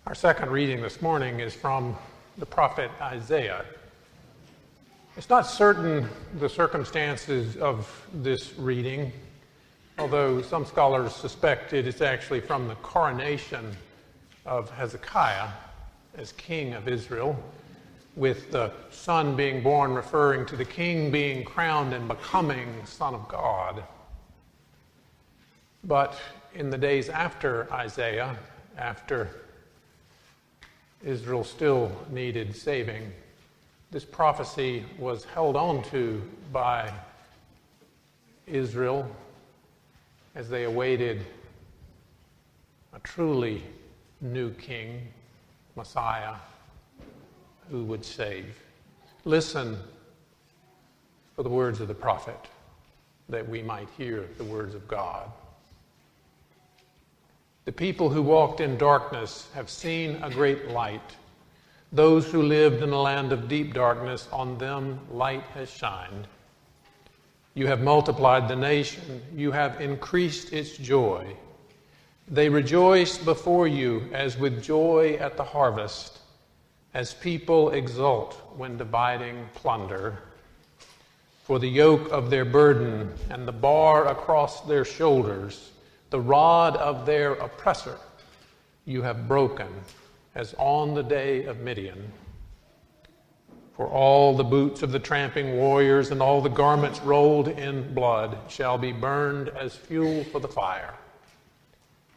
Our second reading this morning is from the prophet Isaiah. It's not certain the circumstances of this reading, although some scholars suspect it is actually from the coronation of Hezekiah as king of Israel, with the son being born referring to the king being crowned and becoming Son of God. But in the days after Isaiah, after Israel still needed saving, this prophecy was held on to by Israel as they awaited a truly new king, Messiah, who would save. Listen for the words of the prophet, that we might hear the words of God. The people who walked in darkness have seen a great light. Those who lived in a land of deep darkness, on them light has shined. You have multiplied the nation. You have increased its joy. They rejoice before you as with joy at the harvest, as people exult when dividing plunder. For the yoke of their burden and the bar across their shoulders, the rod of their oppressor, you have broken, as on the day of Midian. For all the boots of the tramping warriors and all the garments rolled in blood shall be burned as fuel for the fire.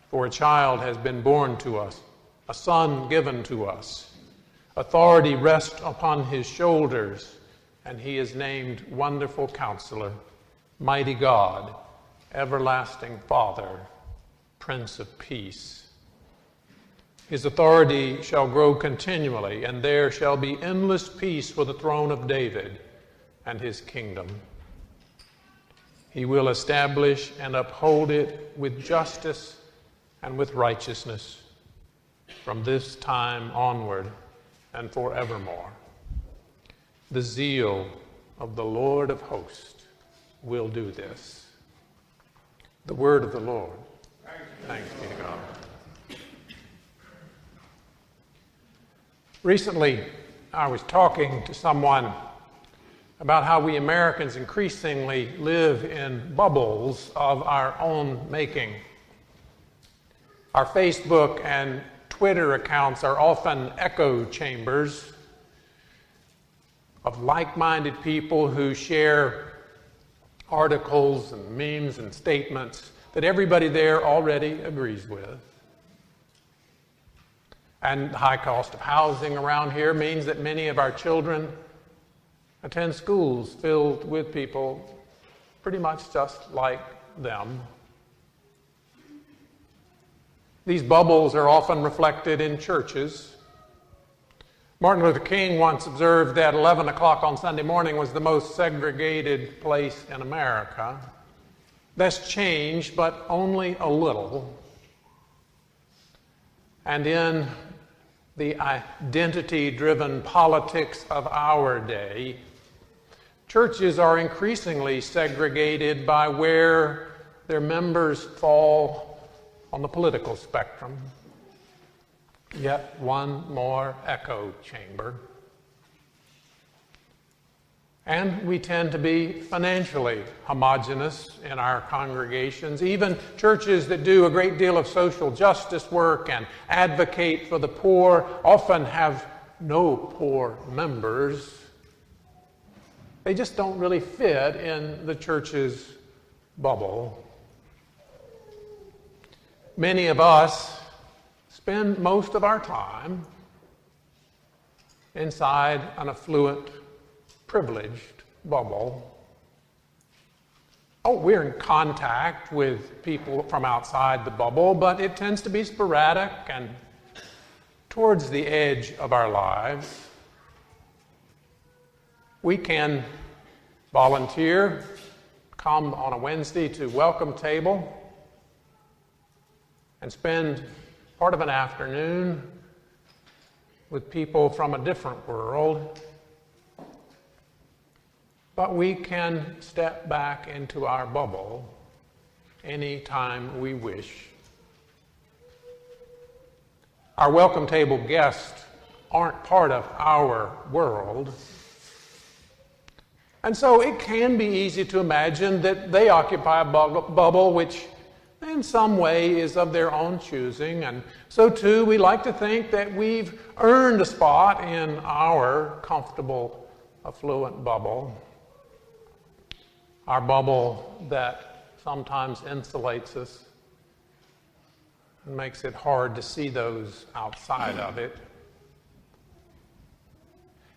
For a child has been born to us, a son given to us. Authority rests upon his shoulders, and he is named Wonderful Counselor, Mighty God, Everlasting Father, Prince of Peace. His authority shall grow continually, and there shall be endless peace for the throne of David and his kingdom. He will establish and uphold it with justice and with righteousness from this time onward and forevermore. The zeal of the Lord of hosts will do this. The word of the Lord. Thanks be to God. Recently, I was talking to someone about how we Americans increasingly live in bubbles of our own making. Our Facebook and Twitter accounts are often echo chambers of like-minded people who share articles and memes and statements that everybody there already agrees with. And the high cost of housing around here means that many of our children attend schools filled with people pretty much just like them. These bubbles are often reflected in churches. Martin Luther King once observed that 11 o'clock on Sunday morning was the most segregated place in America. That's changed, but only a little. And in the identity-driven politics of our day, churches are increasingly segregated by where their members fall on the political spectrum. Yet one more echo chamber. And we tend to be financially homogeneous in our congregations. Even churches that do a great deal of social justice work and advocate for the poor often have no poor members. They just don't really fit in the church's bubble. Many of us spend most of our time inside an affluent, privileged bubble. Oh, we're in contact with people from outside the bubble, but it tends to be sporadic and towards the edge of our lives. We can volunteer, come on a Wednesday to welcome table, and spend part of an afternoon with people from a different world. But we can step back into our bubble anytime we wish. Our welcome table guests aren't part of our world. And so it can be easy to imagine that they occupy a bubble which in some way is of their own choosing. And so too, we like to think that we've earned a spot in our comfortable, affluent bubble. Our bubble that sometimes insulates us and makes it hard to see those outside of it.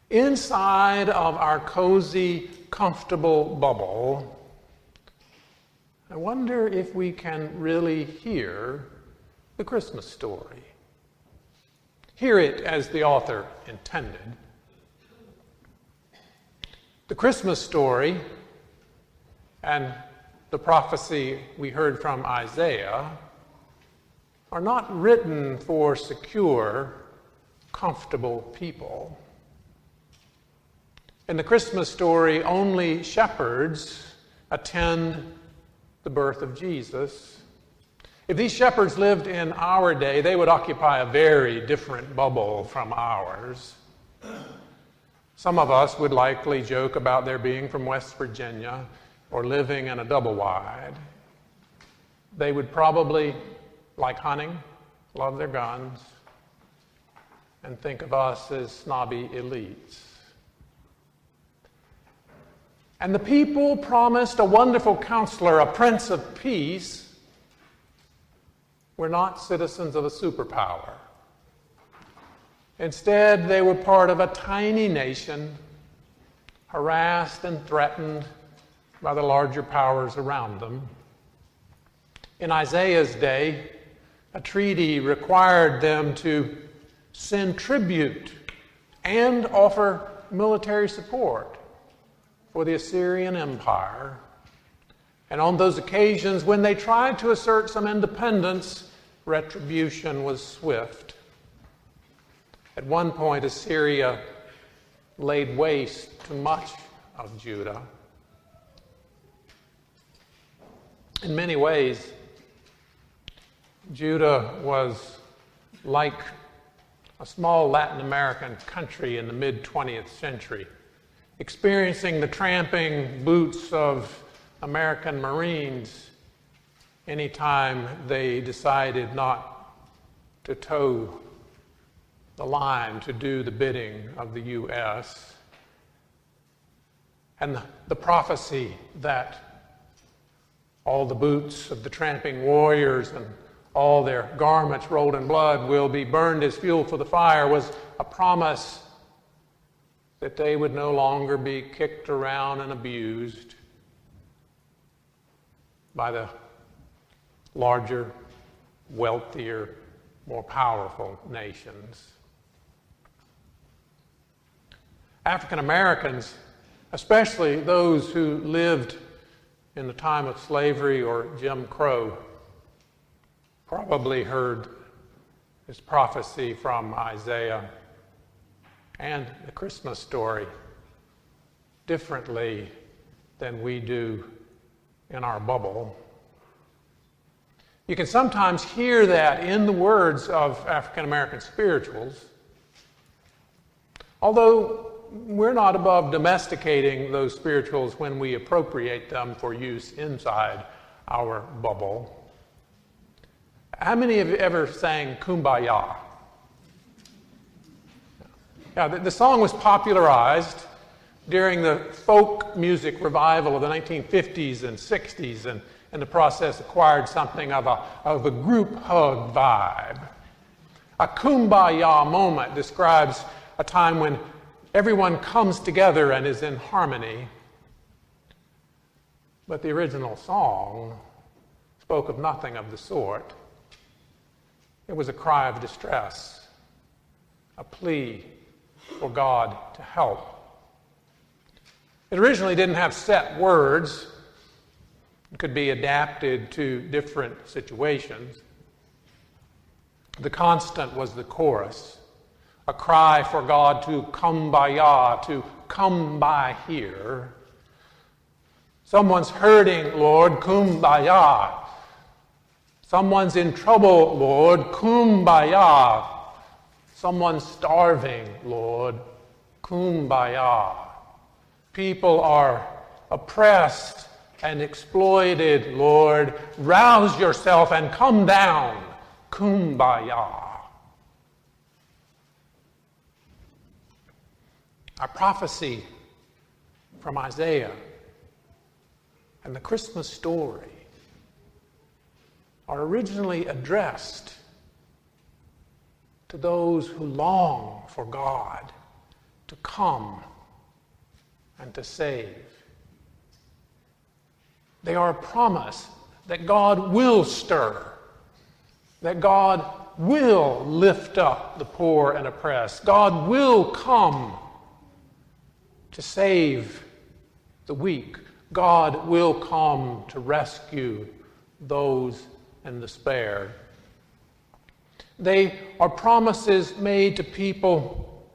Inside of our cozy, comfortable bubble, I wonder if we can really hear the Christmas story. Hear it as the author intended. The Christmas story and the prophecy we heard from Isaiah are not written for secure, comfortable people. In the Christmas story, only shepherds attend the birth of Jesus. If these shepherds lived in our day, they would occupy a very different bubble from ours. Some of us would likely joke about their being from West Virginia or living in a double wide. They would probably like hunting, love their guns, and think of us as snobby elites. And the people promised a wonderful counselor, a prince of peace, were not citizens of a superpower. Instead, they were part of a tiny nation, harassed and threatened by the larger powers around them. In Isaiah's day, a treaty required them to send tribute and offer military support for the Assyrian Empire. And on those occasions, when they tried to assert some independence, retribution was swift. At one point, Assyria laid waste to much of Judah. In many ways, Judah was like a small Latin American country in the mid-20th century, experiencing the tramping boots of American Marines anytime they decided not to toe the line to do the bidding of the U.S. And the prophecy that all the boots of the tramping warriors and all their garments rolled in blood will be burned as fuel for the fire was a promise that they would no longer be kicked around and abused by the larger, wealthier, more powerful nations. African Americans, especially those who lived in the time of slavery or Jim Crow, probably heard this prophecy from Isaiah and the Christmas story differently than we do in our bubble. You can sometimes hear that in the words of African American spirituals, although we're not above domesticating those spirituals when we appropriate them for use inside our bubble. How many of you ever sang Kumbaya? Yeah, the song was popularized during the folk music revival of the 1950s and 60s, and in the process acquired something of a group hug vibe. A Kumbaya moment describes a time when everyone comes together and is in harmony. But the original song spoke of nothing of the sort. It was a cry of distress, a plea for God to help. It originally didn't have set words. It could be adapted to different situations. The constant was the chorus, a cry for God to come by here. Someone's hurting, Lord, kumbaya. Someone's in trouble, Lord, kumbaya. Someone's starving, Lord. Kumbaya. People are oppressed and exploited, Lord. Rouse yourself and come down. Kumbaya. Our prophecy from Isaiah and the Christmas story are originally addressed to those who long for God to come and to save. They are a promise that God will stir, that God will lift up the poor and oppressed. God will come to save the weak. God will come to rescue those in despair. They are promises made to people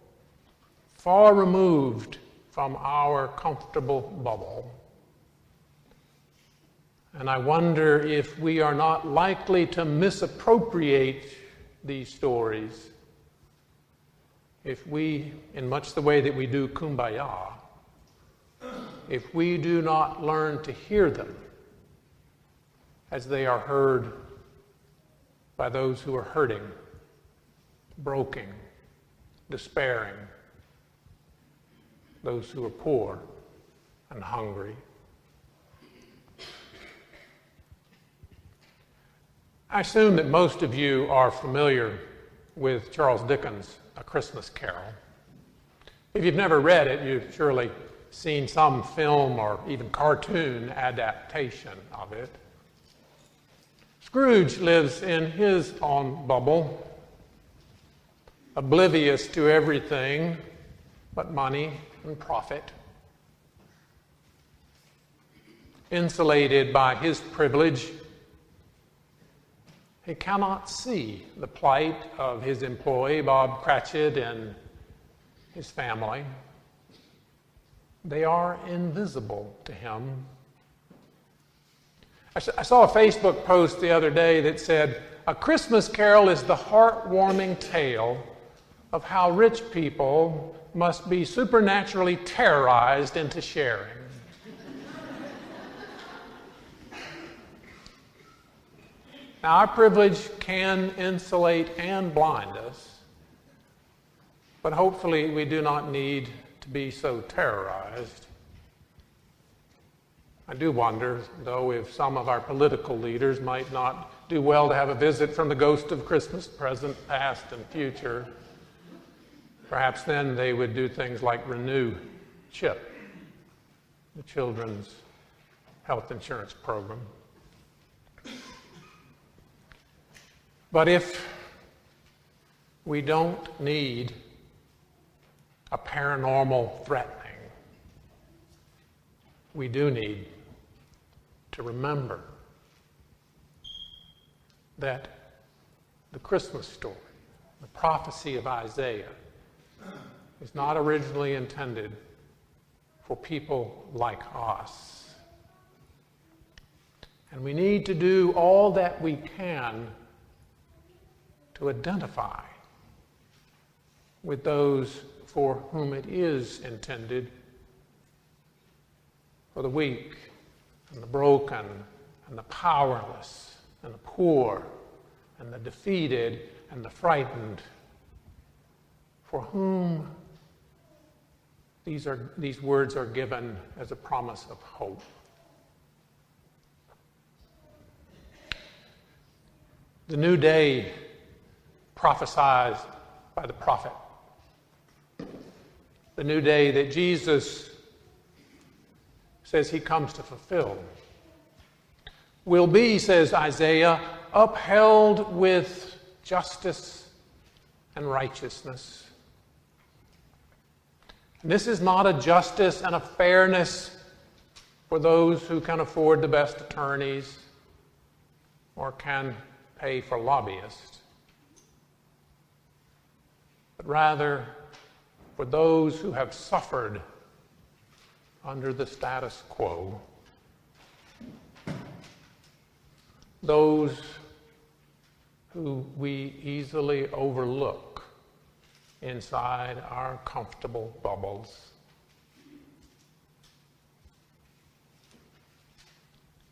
far removed from our comfortable bubble. And I wonder if we are not likely to misappropriate these stories if we, in much the way that we do Kumbaya, if we do not learn to hear them as they are heard by those who are hurting, broken, despairing, those who are poor and hungry. I assume that most of you are familiar with Charles Dickens' A Christmas Carol. If you've never read it, you've surely seen some film or even cartoon adaptation of it. Scrooge lives in his own bubble, oblivious to everything but money and profit, insulated by his privilege. He cannot see the plight of his employee, Bob Cratchit, and his family. They are invisible to him. I saw a Facebook post the other day that said, "A Christmas Carol is the heartwarming tale of how rich people must be supernaturally terrorized into sharing." Now, our privilege can insulate and blind us, but hopefully we do not need to be so terrorized. I do wonder, though, if some of our political leaders might not do well to have a visit from the ghost of Christmas present, past, and future. Perhaps then they would do things like renew CHIP, the Children's Health Insurance Program. But if we don't need a paranormal threatening, we do need to remember that the Christmas story, the prophecy of Isaiah, is not originally intended for people like us. And we need to do all that we can to identify with those for whom it is intended, for the weak and the broken and the powerless and the poor and the defeated and the frightened, for whom these words are given as a promise of hope. The new day prophesied by the prophet, the new day that Jesus says he comes to fulfill, will be, says Isaiah, upheld with justice and righteousness. And this is not a justice and a fairness for those who can afford the best attorneys or can pay for lobbyists, but rather for those who have suffered under the status quo, those who we easily overlook inside our comfortable bubbles.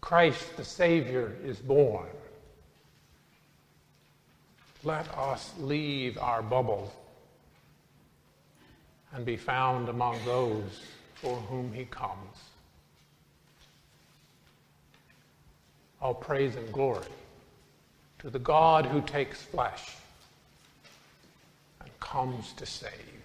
Christ the Savior is born. Let us leave our bubbles and be found among those for whom he comes. All praise and glory to the God who takes flesh and comes to save.